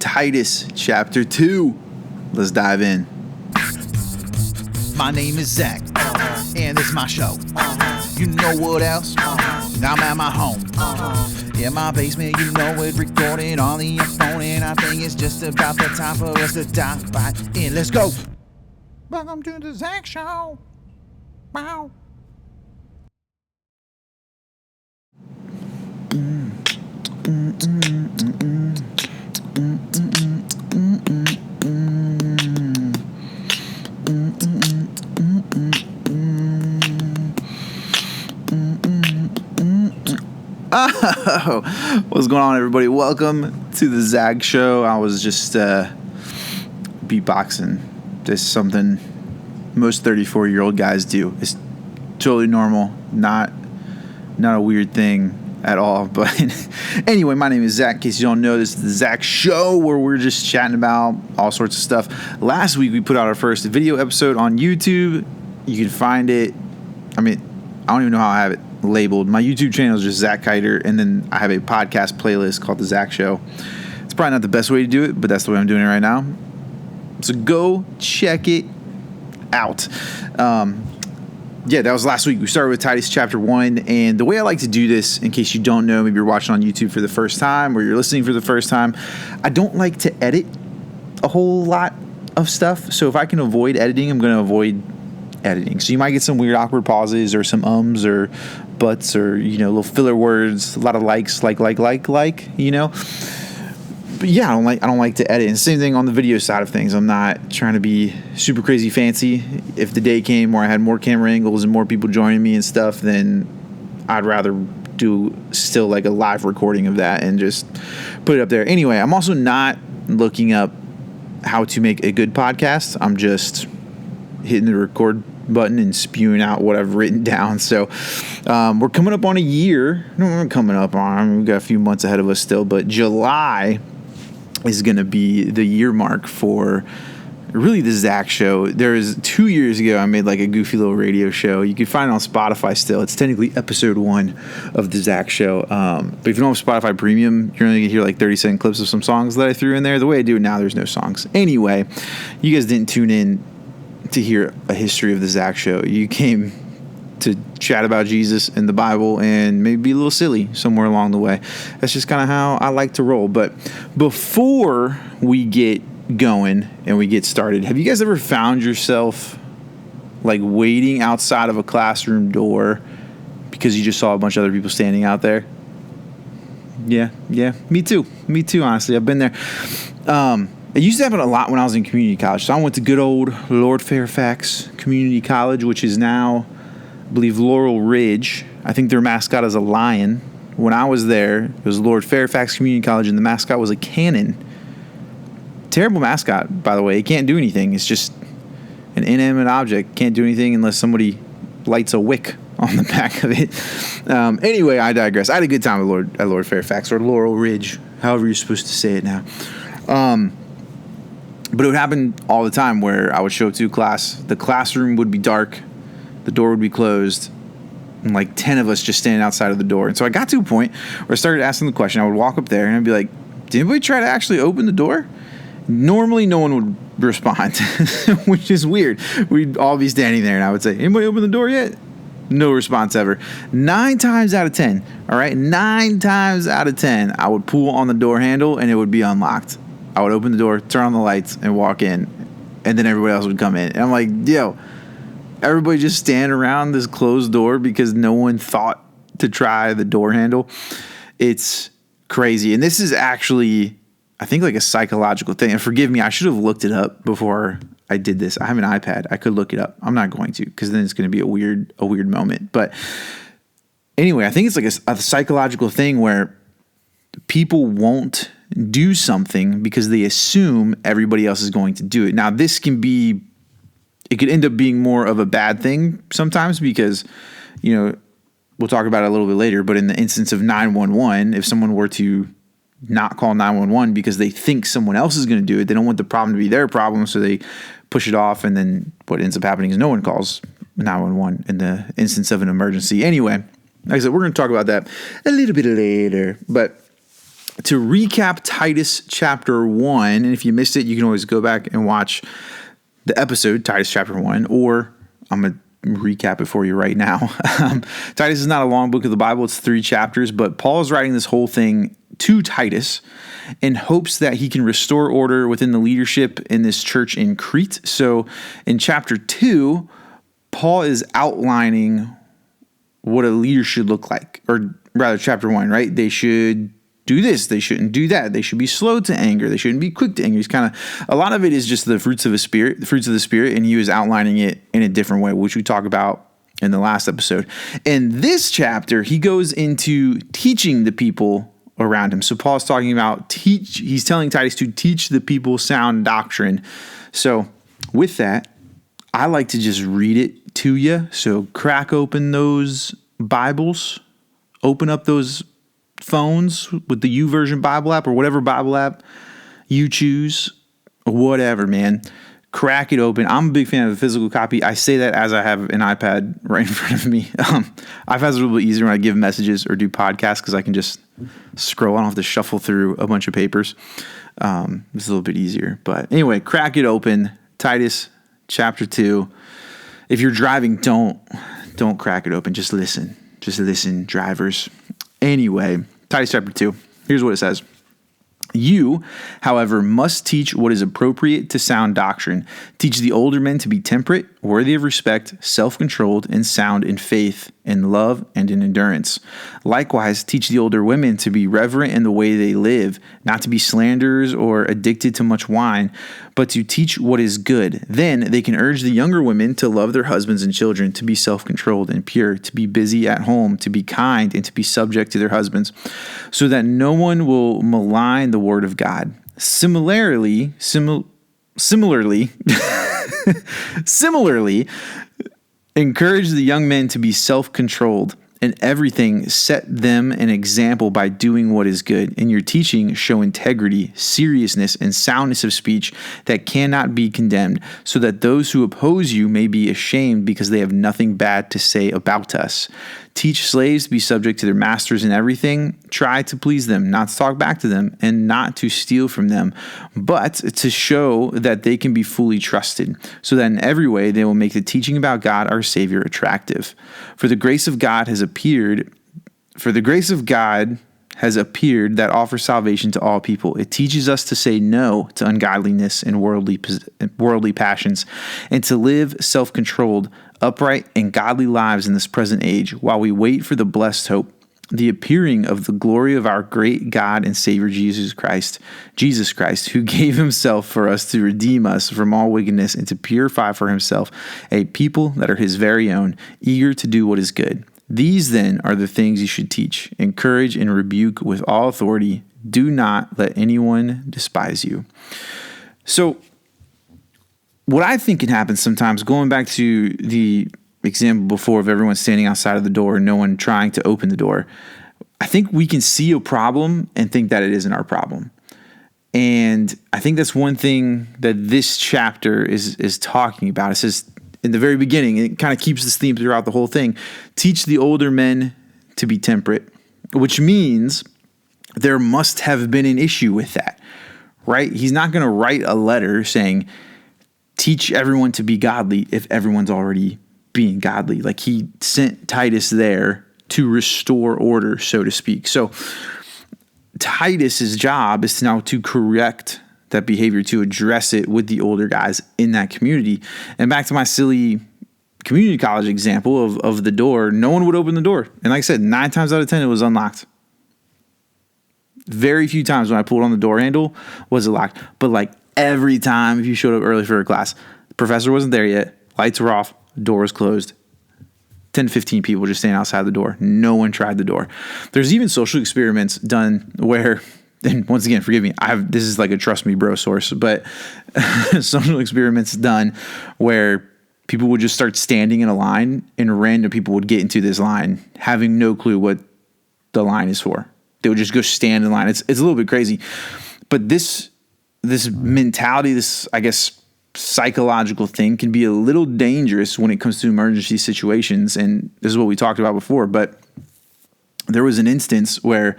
Titus chapter 2. Let's dive in. My name is Zach, and it's my show. You know what else? I'm at my home. In my basement, you know it, recording on the phone, and I think it's just about the time for us to dive right in. Let's go. Welcome to the Zach Show. Wow. Oh, what's going on, everybody? Welcome to the Zag Show. I was just beatboxing. Just something most 34-year-old guys do. It's totally normal, not a weird thing at all. But anyway, my name is Zach. In case you don't know, this is the Zach Show, where we're just chatting about all sorts of stuff. Last week, we put out our first video episode on YouTube. You can find it. I don't even know how I have it labeled. My YouTube channel is just Pastorzackeiter, and then I have a podcast playlist called The Zach Show. It's probably not the best way to do it, but that's the way I'm doing it right now. So go check it out. That was last week. We started with Titus chapter 1, and the way I like to do this, in case you don't know, maybe you're watching on YouTube for the first time or you're listening for the first time, I don't like to edit a whole lot of stuff. So if I can avoid editing, I'm going to avoid editing. So you might get some weird awkward pauses or some ums or buts or, little filler words, a lot of likes, like, But yeah, I don't like to edit. And same thing on the video side of things. I'm not trying to be super crazy fancy. If the day came where I had more camera angles and more people joining me and stuff, then I'd rather do still like a live recording of that and just put it up there. Anyway, I'm also not looking up how to make a good podcast. I'm just hitting the record button and spewing out what I've written down. So we're coming up on a year. No, we're coming up on. We've got a few months ahead of us still, but July is going to be the year mark for really the Zach Show. There is 2 years ago, I made like a goofy little radio show. You can find it on Spotify still. It's technically episode 1 of the Zach Show. But if you don't have Spotify Premium, you're only going to hear like 30-second clips of some songs that I threw in there. The way I do it now, there's no songs. Anyway, you guys didn't tune in to hear a history of the Zach Show. You came to chat about Jesus and the Bible and maybe be a little silly somewhere along the way. That's just kind of how I like to roll. But before we get going and we get started, have you guys ever found yourself like waiting outside of a classroom door because you just saw a bunch of other people standing out there? Yeah, me too, honestly. I've been there. It used to happen a lot when I was in community college. So I went to good old Lord Fairfax Community College, which is now, I believe, Laurel Ridge. I think their mascot is a lion. When I was there, it was Lord Fairfax Community College, and the mascot was a cannon. Terrible mascot, by the way. It can't do anything. It's just an inanimate object. Can't do anything unless somebody lights a wick on the back of it. Anyway, I digress. I had a good time at Lord Fairfax, or Laurel Ridge, however you're supposed to say it now. But it would happen all the time where I would show up to class. The classroom would be dark. The door would be closed. And like 10 of us just standing outside of the door. And so I got to a point where I started asking the question. I would walk up there and I'd be like, did anybody try to actually open the door? Normally no one would respond, which is weird. We'd all be standing there and I would say, anybody open the door yet? No response ever. 9 times out of 10, all right? 9 times out of 10, I would pull on the door handle and it would be unlocked. I would open the door, turn on the lights, and walk in, and then everybody else would come in. And I'm like, yo, everybody just stand around this closed door because no one thought to try the door handle. It's crazy. And this is actually, I think, like a psychological thing. And forgive me, I should have looked it up before I did this. I have an iPad. I could look it up. I'm not going to because then it's going to be a weird moment. But anyway, I think it's like a psychological thing where people won't do something because they assume everybody else is going to do it. Now, it could end up being more of a bad thing sometimes because, we'll talk about it a little bit later, but in the instance of 911, if someone were to not call 911 because they think someone else is going to do it, they don't want the problem to be their problem, so they push it off, and then what ends up happening is no one calls 911 in the instance of an emergency. Anyway, like I said, we're going to talk about that a little bit later, but to recap Titus chapter 1, and if you missed it, you can always go back and watch the episode, Titus chapter 1, or I'm going to recap it for you right now. Titus is not a long book of the Bible. It's 3 chapters, but Paul is writing this whole thing to Titus in hopes that he can restore order within the leadership in this church in Crete. So in chapter 2, Paul is outlining what a leader should look like, or rather chapter 1, right? They should do this. They shouldn't do that. They should be slow to anger. They shouldn't be quick to anger. He's a lot of it is just the fruits of the Spirit, and he was outlining it in a different way, which we talked about in the last episode. In this chapter, he goes into teaching the people around him. So Paul's talking about he's telling Titus to teach the people sound doctrine. So with that, I like to just read it to you. So crack open those Bibles, open up those phones with the YouVersion Bible app or whatever Bible app you choose, whatever, man. Crack it open. I'm a big fan of a physical copy. I say that as I have an iPad right in front of me. iPad's a little bit easier when I give messages or do podcasts because I can just scroll. I don't have to shuffle through a bunch of papers. It's a little bit easier. But anyway, crack it open. Titus chapter 2. If you're driving, don't crack it open. Just listen. Just listen, drivers. Anyway, Titus chapter 2, here's what it says. You, however, must teach what is appropriate to sound doctrine. Teach the older men to be temperate, worthy of respect, self-controlled, and sound in faith, in love, and in endurance. Likewise, teach the older women to be reverent in the way they live, not to be slanderers or addicted to much wine, but to teach what is good. Then they can urge the younger women to love their husbands and children, to be self-controlled and pure, to be busy at home, to be kind, and to be subject to their husbands, so that no one will malign the word of God. Similarly, encourage the young men to be self-controlled. In everything, set them an example by doing what is good. In your teaching, show integrity, seriousness, and soundness of speech that cannot be condemned, so that those who oppose you may be ashamed because they have nothing bad to say about us. Teach slaves to be subject to their masters in everything. Try to please them, not to talk back to them, and not to steal from them, but to show that they can be fully trusted, so that in every way they will make the teaching about God, our Savior, attractive. For the grace of God has appeared that offers salvation to all people. It teaches us to say no to ungodliness and worldly passions, and to live self-controlled, upright, and godly lives in this present age, while we wait for the blessed hope, the appearing of the glory of our great God and Savior Jesus Christ, who gave himself for us to redeem us from all wickedness and to purify for himself a people that are his very own, eager to do what is good. These then are the things you should teach, encourage, and rebuke with all authority. Do not let anyone despise you. So, what I think can happen sometimes, going back to the example before of everyone standing outside of the door and no one trying to open the door, I think we can see a problem and think that it isn't our problem. And I think that's one thing that this chapter is talking about. It says in the very beginning, it kind of keeps this theme throughout the whole thing. Teach the older men to be temperate, which means there must have been an issue with that, right? He's not going to write a letter saying, teach everyone to be godly if everyone's already being godly. Like, he sent Titus there to restore order, so to speak. So Titus's job is now to correct that behavior, to address it with the older guys in that community. And back to my silly community college example of the door, no one would open the door. And like I said, 9 times out of 10, it was unlocked. Very few times when I pulled on the door handle was it locked. But like every time, if you showed up early for a class, the professor wasn't there yet, lights were off, door was closed. 10 to 15 people just standing outside the door. No one tried the door. There's even social experiments done where, and once again, forgive me, this is like a trust me bro source, but social experiments done where people would just start standing in a line and random people would get into this line having no clue what the line is for. They would just go stand in line. It's a little bit crazy, but this mentality, this, I guess, psychological thing can be a little dangerous when it comes to emergency situations. And this is what we talked about before, but there was an instance where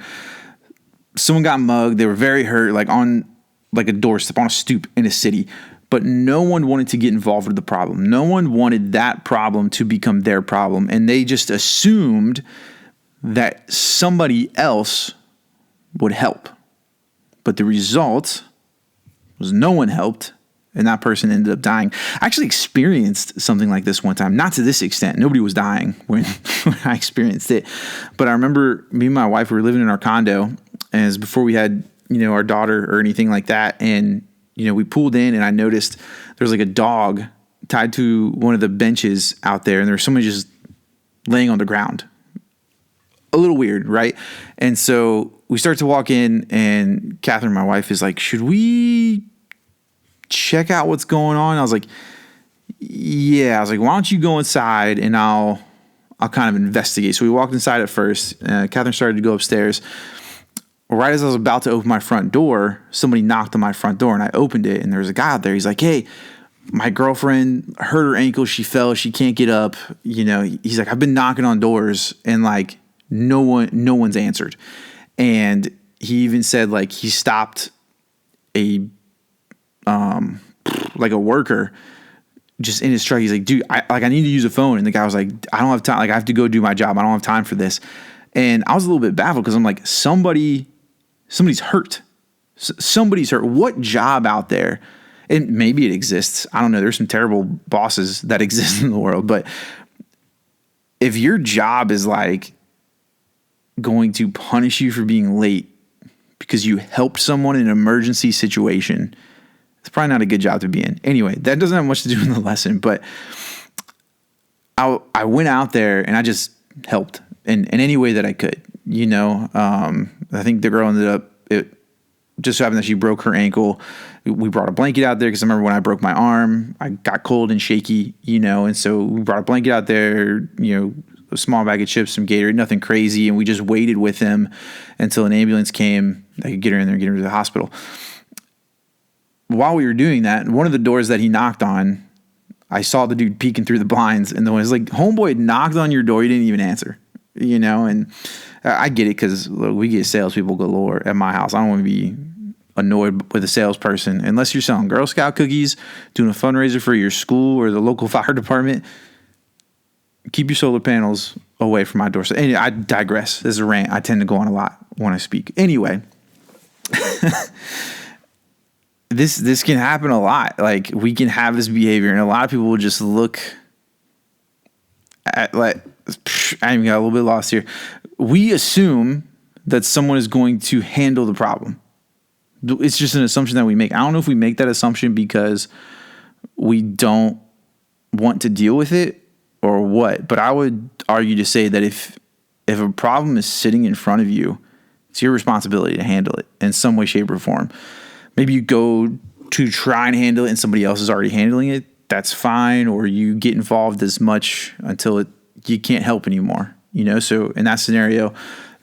someone got mugged. They were very hurt, like on like a doorstep, on a stoop in a city. But no one wanted to get involved with the problem. No one wanted that problem to become their problem. And they just assumed that somebody else would help. But the result was no one helped, and that person ended up dying. I actually experienced something like this one time. Not to this extent. Nobody was dying when I experienced it. But I remember me and my wife, we were living in our condo, and it was before we had, our daughter or anything like that. And, we pulled in, and I noticed there was like a dog tied to one of the benches out there, and there was somebody just laying on the ground. A little weird, right? And so we start to walk in, and Catherine, my wife, is like, should we check out what's going on? I was like, yeah. I was like, why don't you go inside and I'll kind of investigate. So we walked inside at first. Catherine started to go upstairs. Right as I was about to open my front door, somebody knocked on my front door, and I opened it, and there was a guy out there. He's like, hey, my girlfriend hurt her ankle. She fell. She can't get up. He's like, I've been knocking on doors, and like no one's answered. And he even said like he stopped a worker just in his truck. He's like, dude, I need to use a phone. And the guy was like, I don't have time. Like, I have to go do my job. I don't have time for this. And I was a little bit baffled because I'm like, somebody's hurt. Somebody's hurt. What job out there? And maybe it exists. I don't know. There's some terrible bosses that exist in the world. But if your job is like going to punish you for being late because you helped someone in an emergency situation, it's probably not a good job to be in. Anyway, that doesn't have much to do with the lesson, but I went out there and I just helped in any way that I could. I think the girl ended up, it just so happened that she broke her ankle. We brought a blanket out there because I remember when I broke my arm, I got cold and shaky, and so we brought a blanket out there, a small bag of chips, some Gatorade, nothing crazy, and we just waited with him until an ambulance came that could get her in there and get her to the hospital. While we were doing that, one of the doors that he knocked on, I saw the dude peeking through the blinds, and the one was like, homeboy knocked on your door, you didn't even answer, and I get it because we get salespeople galore at my house. I don't want to be annoyed with a salesperson unless you're selling Girl Scout cookies, doing a fundraiser for your school or the local fire department. Keep your solar panels away from my door. So anyway, I digress. This is a rant. I tend to go on a lot when I speak. Anyway, this can happen a lot. Like, we can have this behavior, and a lot of people will just look at like, I even got a little bit lost here. We assume that someone is going to handle the problem. It's just an assumption that we make. I don't know if we make that assumption because we don't want to deal with it or what, but I would argue to say that if a problem is sitting in front of you, it's your responsibility to handle it in some way, shape, or form. Maybe you go to try and handle it and somebody else is already handling it. That's fine. Or you get involved as much until you can't help anymore. So in that scenario,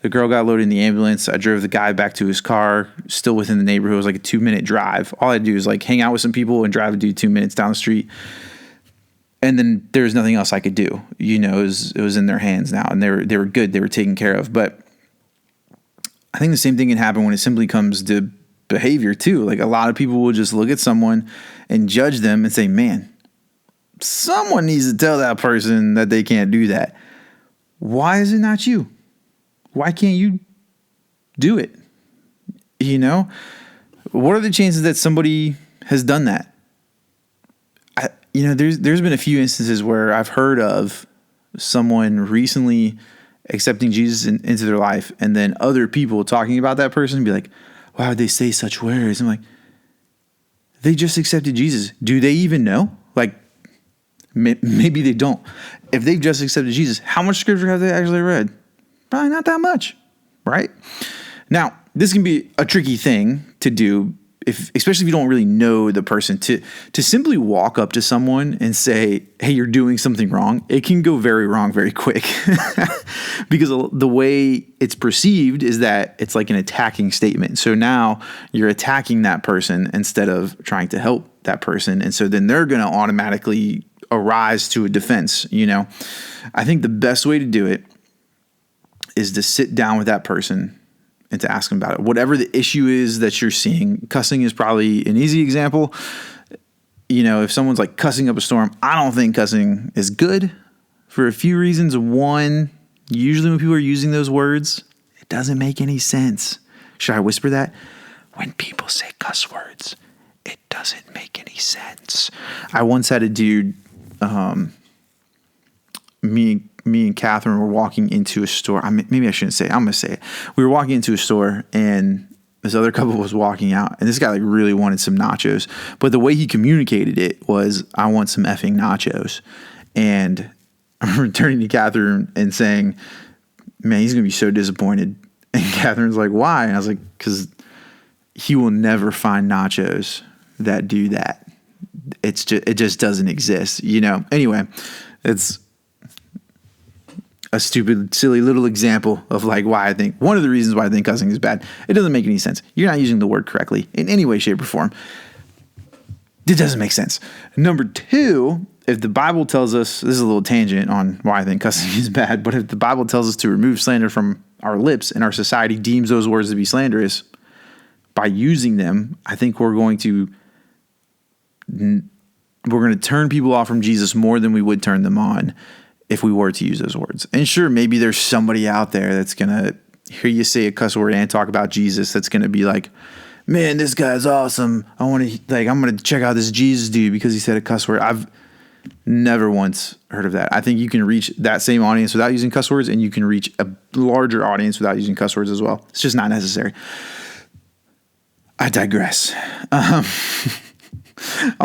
the girl got loaded in the ambulance. I drove the guy back to his car, still within the neighborhood. It was like a 2-minute drive. All I had to do is like hang out with some people and drive a dude 2 minutes down the street. And then there was nothing else I could do. It was in their hands now, and they were good. They were taken care of. But I think the same thing can happen when it simply comes to behavior too. Like, a lot of people will just look at someone and judge them and say, man, someone needs to tell that person that they can't do that. Why is it not you? Why can't you do it? What are the chances that somebody has done that? There's been a few instances where I've heard of someone recently accepting Jesus into their life, and then other people talking about that person and be like, why would they say such words? I'm like, they just accepted Jesus. Do they even know? Like, maybe they don't. If they've just accepted Jesus, how much scripture have they actually read? Probably not that much, right? Now, this can be a tricky thing to do, especially if you don't really know the person, to simply walk up to someone and say, hey, you're doing something wrong. It can go very wrong very quick because the way it's perceived is that it's like an attacking statement. So now you're attacking that person instead of trying to help that person. And so then they're going to automatically arise to a defense. I think the best way to do it is to sit down with that person and to ask them about it. Whatever the issue is that you're seeing, cussing is probably an easy example. If someone's like cussing up a storm, I don't think cussing is good for a few reasons. One, usually when people are using those words, it doesn't make any sense. Should I whisper that? When people say cuss words, it doesn't make any sense. I once had a dude, me and Catherine were walking into a store. Maybe I shouldn't say it. I'm going to say it. We were walking into a store, and this other couple was walking out, and this guy like really wanted some nachos. But the way he communicated it was, I want some effing nachos. And I'm returning to Catherine and saying, man, he's going to be so disappointed. And Catherine's like, why? And I was like, because he will never find nachos that do that. It just doesn't exist, Anyway, it's a stupid, silly little example of like why I think, one of the reasons why I think cussing is bad. It doesn't make any sense. You're not using the word correctly in any way, shape, or form. It doesn't make sense. Number two, if the Bible tells us, this is a little tangent on why I think cussing is bad, but if the Bible tells us to remove slander from our lips and our society deems those words to be slanderous, by using them, I think we're going to turn people off from Jesus more than we would turn them on if we were to use those words. And sure, maybe there's somebody out there that's going to hear you say a cuss word and talk about Jesus that's going to be like, man, this guy's awesome. I'm going to check out this Jesus dude because he said a cuss word. I've never once heard of that. I think you can reach that same audience without using cuss words, and you can reach a larger audience without using cuss words as well. It's just not necessary. I digress. I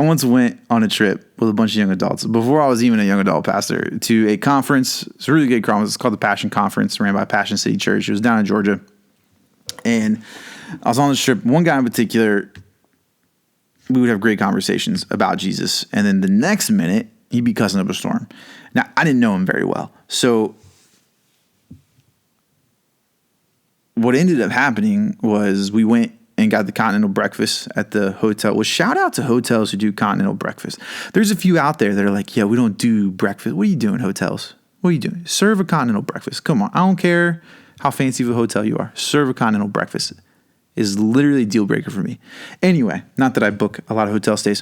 once went on a trip with a bunch of young adults before I was even a young adult pastor to a conference. It's a really good conference. It's called the Passion Conference, ran by Passion City Church. It was down in Georgia. And I was on this trip. One guy in particular, we would have great conversations about Jesus. And then the next minute, he'd be cussing up a storm. Now, I didn't know him very well. So what ended up happening was we went and got the continental breakfast at the hotel. Well, shout out to hotels who do continental breakfast. There's a few out there that are like, yeah, we don't do breakfast. What are you doing, hotels? What are you doing? Serve a continental breakfast. Come on. I don't care how fancy of a hotel you are. Serve a continental breakfast is literally a deal breaker for me. Anyway, not that I book a lot of hotel stays.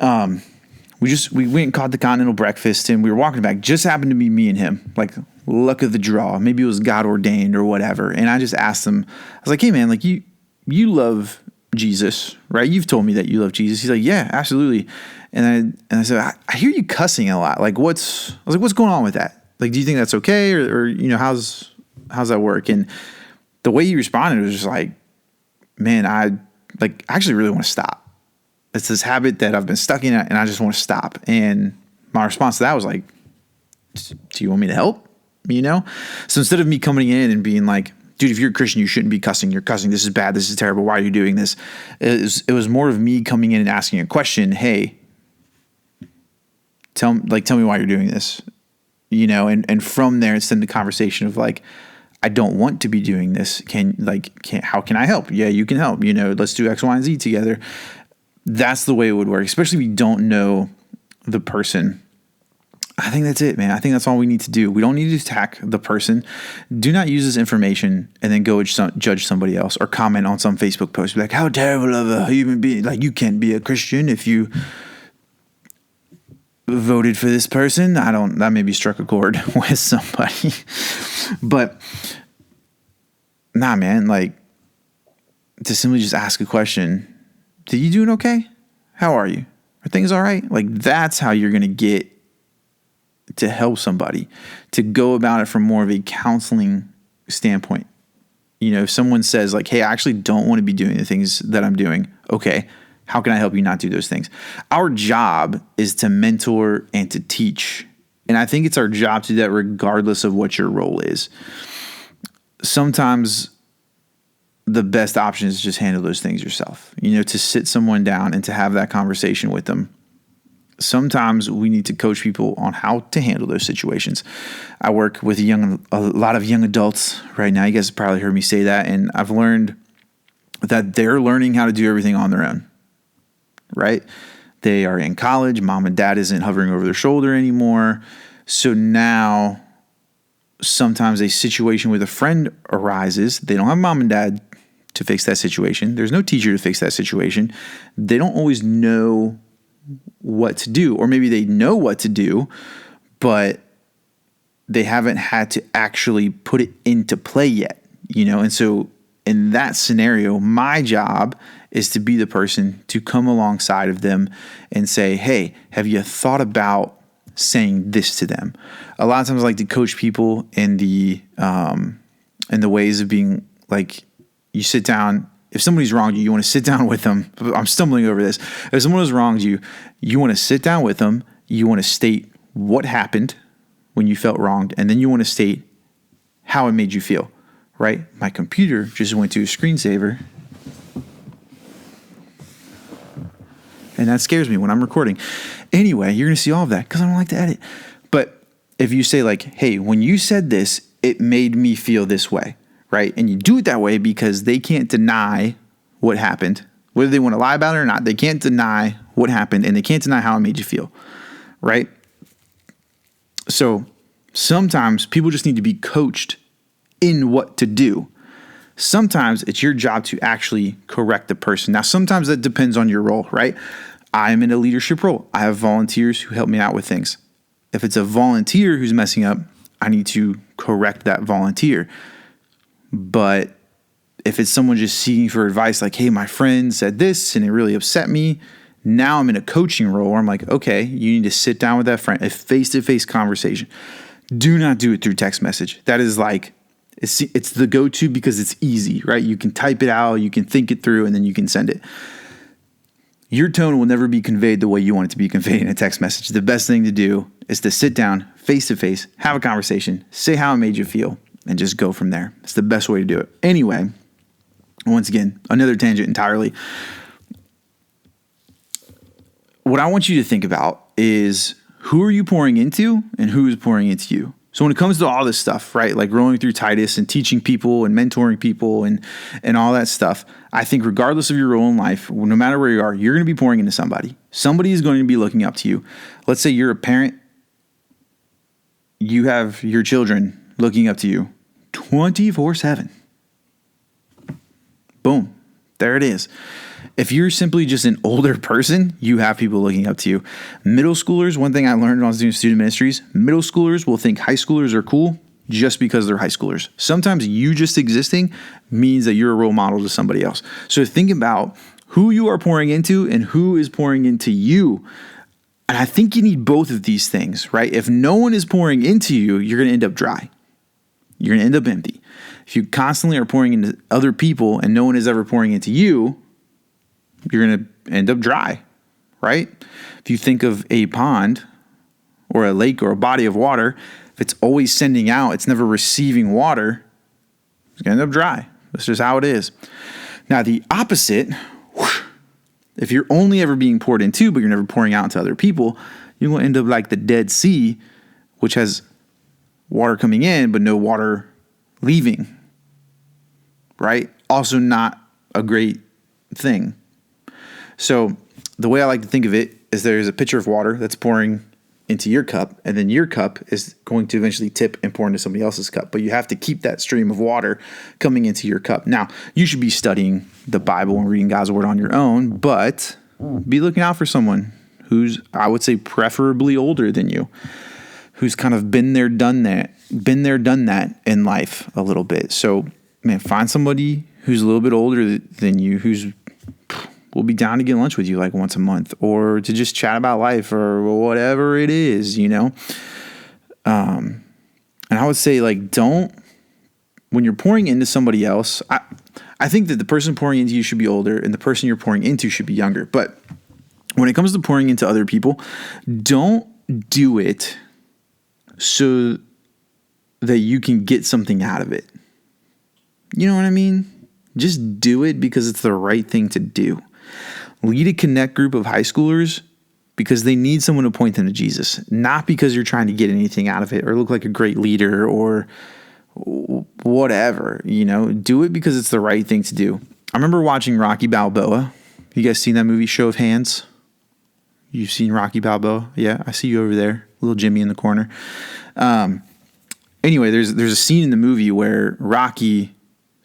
We went and caught the continental breakfast, and we were walking back. Just happened to be me and him, like luck of the draw. Maybe it was God ordained or whatever. And I just asked him, I was like, hey man, like you love Jesus, right? You've told me that you love Jesus. He's like, yeah, absolutely. And I said, I hear you cussing a lot. Like what's going on with that? Like, do you think that's okay? Or how's that work? And the way he responded was just like, man, I actually really want to stop. It's this habit that I've been stuck in, and I just want to stop. And my response to that was like, do you want me to help? So instead of me coming in and being like, dude, if you're a Christian, you shouldn't be cussing. You're cussing. This is bad. This is terrible. Why are you doing this? It was more of me coming in and asking a question. Hey, tell me why you're doing this, and from there, it's then the conversation of like, I don't want to be doing this. How can I help? Yeah, you can help. Let's do X, Y, and Z together. That's the way it would work, especially if you don't know the person. I think that's it, man. I think that's all we need to do. We don't need to attack the person. Do not use this information and then go judge somebody else or comment on some Facebook post. Be like, how terrible of a human being. Like, you can't be a Christian if you voted for this person. That maybe struck a chord with somebody. But, nah, man, like, to simply just ask a question. Are you doing okay? How are you? Are things all right? Like, that's how you're going to get to help somebody, to go about it from more of a counseling standpoint. If someone says like, hey, I actually don't want to be doing the things that I'm doing. Okay, how can I help you not do those things? Our job is to mentor and to teach. And I think it's our job to do that regardless of what your role is. Sometimes the best option is just handle those things yourself, to sit someone down and to have that conversation with them. Sometimes we need to coach people on how to handle those situations. I work with a lot of young adults right now. You guys have probably heard me say that. And I've learned that they're learning how to do everything on their own, right? They are in college. Mom and dad isn't hovering over their shoulder anymore. So now sometimes a situation with a friend arises. They don't have mom and dad to fix that situation. There's no teacher to fix that situation. They don't always know what to do, or maybe they know what to do, but they haven't had to actually put it into play yet, And so in that scenario, my job is to be the person to come alongside of them and say, hey, have you thought about saying this to them? A lot of times I like to coach people in the ways of being like, you sit down. If somebody's wronged you, you want to sit down with them. I'm stumbling over this. If someone has wronged you, you want to sit down with them. You want to state what happened when you felt wronged, and then you want to state how it made you feel, right? My computer just went to a screensaver, and that scares me when I'm recording. Anyway, you're going to see all of that because I don't like to edit. But if you say like, hey, when you said this, it made me feel this way, right? And you do it that way because they can't deny what happened. Whether they want to lie about it or not, they can't deny what happened, and they can't deny how it made you feel, right? So sometimes people just need to be coached in what to do. Sometimes it's your job to actually correct the person. Now, sometimes that depends on your role, right? I'm in a leadership role. I have volunteers who help me out with things. If it's a volunteer who's messing up, I need to correct that volunteer. But if it's someone just seeking for advice, like, hey, my friend said this and it really upset me, now I'm in a coaching role where I'm like, okay, you need to sit down with that friend, a face-to-face conversation. Do not do it through text message. That is like, it's the go-to because it's easy, right? You can type it out, you can think it through, and then you can send it. Your tone will never be conveyed the way you want it to be conveyed in a text message. The best thing to do is to sit down face-to-face, have a conversation, say how it made you feel, and just go from there. It's the best way to do it. Anyway, once again, another tangent entirely. What I want you to think about is who are you pouring into and who is pouring into you? So when it comes to all this stuff, right, like rolling through Titus and teaching people and mentoring people and all that stuff, I think regardless of your role in life, no matter where you are, you're going to be pouring into somebody. Somebody is going to be looking up to you. Let's say you're a parent. You have your children looking up to you 24/7. Boom. There it is. If you're simply just an older person, you have people looking up to you. Middle schoolers, one thing I learned when I was doing student ministries, middle schoolers will think high schoolers are cool just because they're high schoolers. Sometimes you just existing means that you're a role model to somebody else. So think about who you are pouring into and who is pouring into you. And I think you need both of these things, right? If no one is pouring into you, you're going to end up dry. You're going to end up empty. If you constantly are pouring into other people and no one is ever pouring into you, you're going to end up dry, right? If you think of a pond or a lake or a body of water, if it's always sending out, it's never receiving water, it's going to end up dry. That's just how it is. Now, the opposite, if you're only ever being poured into, but you're never pouring out into other people, you're going to end up like the Dead Sea, which has water coming in, but no water leaving, right? Also not a great thing. So the way I like to think of it is there's a pitcher of water that's pouring into your cup, and then your cup is going to eventually tip and pour into somebody else's cup. But you have to keep that stream of water coming into your cup. Now, you should be studying the Bible and reading God's word on your own, but be looking out for someone who's, I would say, preferably older than you, who's kind of been there, done that in life a little bit. So, man, find somebody who's a little bit older than you, who's will be down to get lunch with you like once a month or to just chat about life or whatever it is, you know? And I would say, like, when you're pouring into somebody else, I think that the person pouring into you should be older and the person you're pouring into should be younger. But when it comes to pouring into other people, don't do it so that you can get something out of it. You know what I mean? Just do it because it's the right thing to do. Lead a connect group of high schoolers because they need someone to point them to Jesus, not because you're trying to get anything out of it or look like a great leader or whatever, you know. Do it because it's the right thing to do. I remember watching Rocky Balboa. You guys seen that movie, Show of Hands? You've seen Rocky Balboa? Yeah, I see you over there. Little Jimmy in the corner. anyway, there's a scene in the movie where Rocky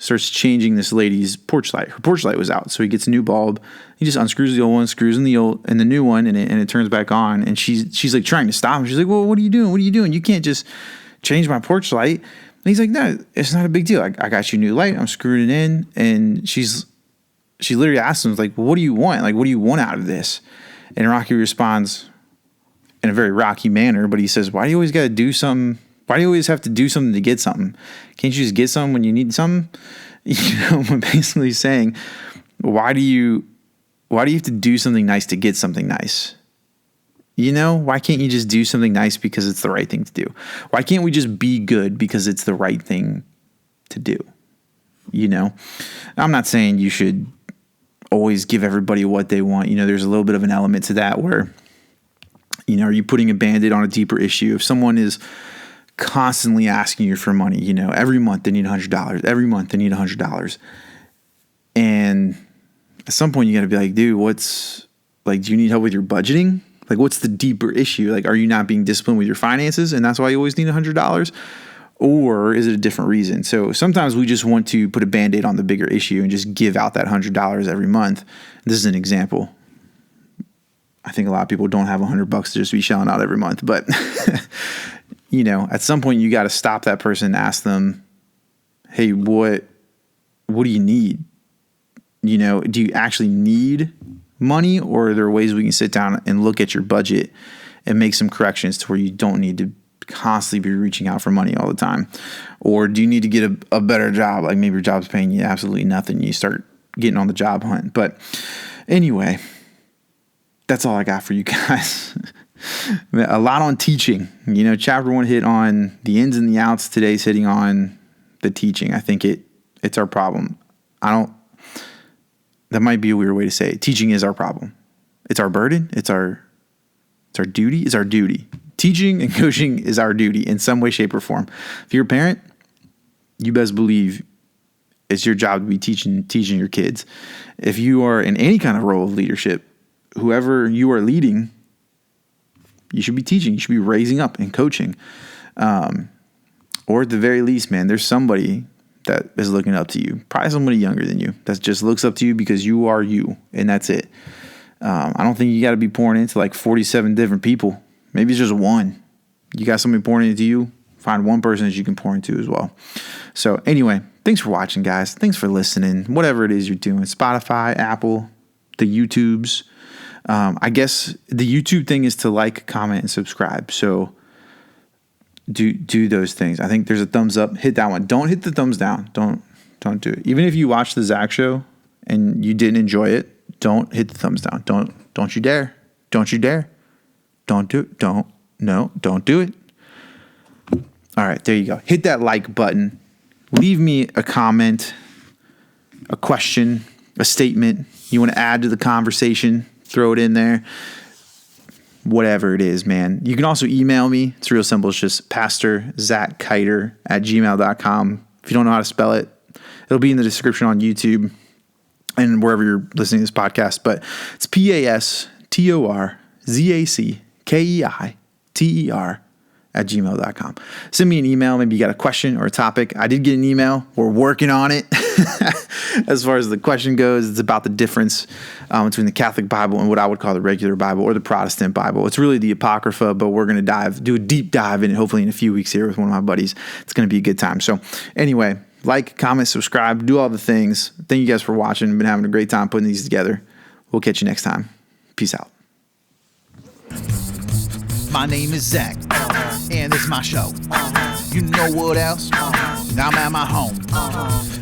starts changing this lady's porch light. Her porch light was out, so he gets a new bulb. He just unscrews the old one, screws in the new one, and it turns back on. And she's like trying to stop him. She's like, "Well, what are you doing? What are you doing? You can't just change my porch light." And he's like, "No, it's not a big deal. I got you a new light. I'm screwing it in." And she literally asks him, like, "What do you want? Like, what do you want out of this?" And Rocky responds in a very Rocky manner, but he says, "Why do you always got to do something? Why do you always have to do something to get something? Can't you just get something when you need something?" I'm basically saying, why do you have to do something nice to get something nice? Why can't you just do something nice because it's the right thing to do? Why can't we just be good because it's the right thing to do? I'm not saying you should always give everybody what they want. There's a little bit of an element to that where, are you putting a Band-Aid on a deeper issue? If someone is constantly asking you for money, every month they need $100. Every month they need $100. And at some point you got to be like, dude, do you need help with your budgeting? Like, what's the deeper issue? Like, are you not being disciplined with your finances and that's why you always need $100? Or is it a different reason? So sometimes we just want to put a Band-Aid on the bigger issue and just give out that $100 every month. This is an example. I think a lot of people don't have $100 to just be shelling out every month, but at some point you got to stop that person and ask them, "Hey, what do you need? Do you actually need money, or are there ways we can sit down and look at your budget and make some corrections to where you don't need to constantly be reaching out for money all the time? Or do you need to get a better job? Like maybe your job's paying you absolutely nothing. You start getting on the job hunt." But anyway, that's all I got for you guys. A lot on teaching. Chapter 1 hit on the ins and the outs. Today's hitting on the teaching. I think it's our problem. That might be a weird way to say it. Teaching is our problem. It's our burden. It's our duty. It's our duty. Teaching and coaching is our duty in some way, shape, or form. If you're a parent, you best believe it's your job to be teaching your kids. If you are in any kind of role of leadership, whoever you are leading, you should be teaching. You should be raising up and coaching. Or at the very least, man, there's somebody that is looking up to you. Probably somebody younger than you that just looks up to you because you are you, and that's it. I don't think you got to be pouring into like 47 different people. Maybe it's just one. You got somebody pouring into you, find one person that you can pour into as well. So anyway, thanks for watching, guys. Thanks for listening. Whatever it is you're doing, Spotify, Apple, the YouTubes. I guess the YouTube thing is to like, comment, and subscribe. So do those things. I think there's a thumbs up. Hit that one. Don't hit the thumbs down. Don't do it. Even if you watch the Zach show and you didn't enjoy it, don't hit the thumbs down. Don't you dare. Don't you dare. Don't do it. Don't do it. All right, there you go. Hit that like button. Leave me a comment, a question, a statement you want to add to the conversation. Throw it in there. Whatever it is, man. You can also email me. It's real simple. It's just pastorzackeiter@gmail.com. If you don't know how to spell it, it'll be in the description on YouTube and wherever you're listening to this podcast. But it's pastorzackeiter@gmail.com. Send me an email. Maybe you got a question or a topic. I did get an email. We're working on it. As far as the question goes, it's about the difference between the Catholic Bible and what I would call the regular Bible or the Protestant Bible. It's really the Apocrypha, but we're going to do a deep dive in it hopefully in a few weeks here with one of my buddies. It's going to be a good time. So anyway, like, comment, subscribe, do all the things. Thank you guys for watching. I've been having a great time putting these together. We'll catch you next time. Peace out. My name is Zach, and it's my show. You know what else? I'm at my home.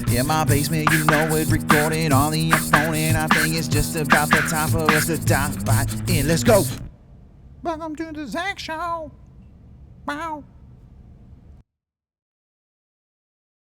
Yeah, my basement, you know it, recording on the phone, and I think it's just about the time for us to dive right in. Let's go. Welcome to the Zach Show. Wow.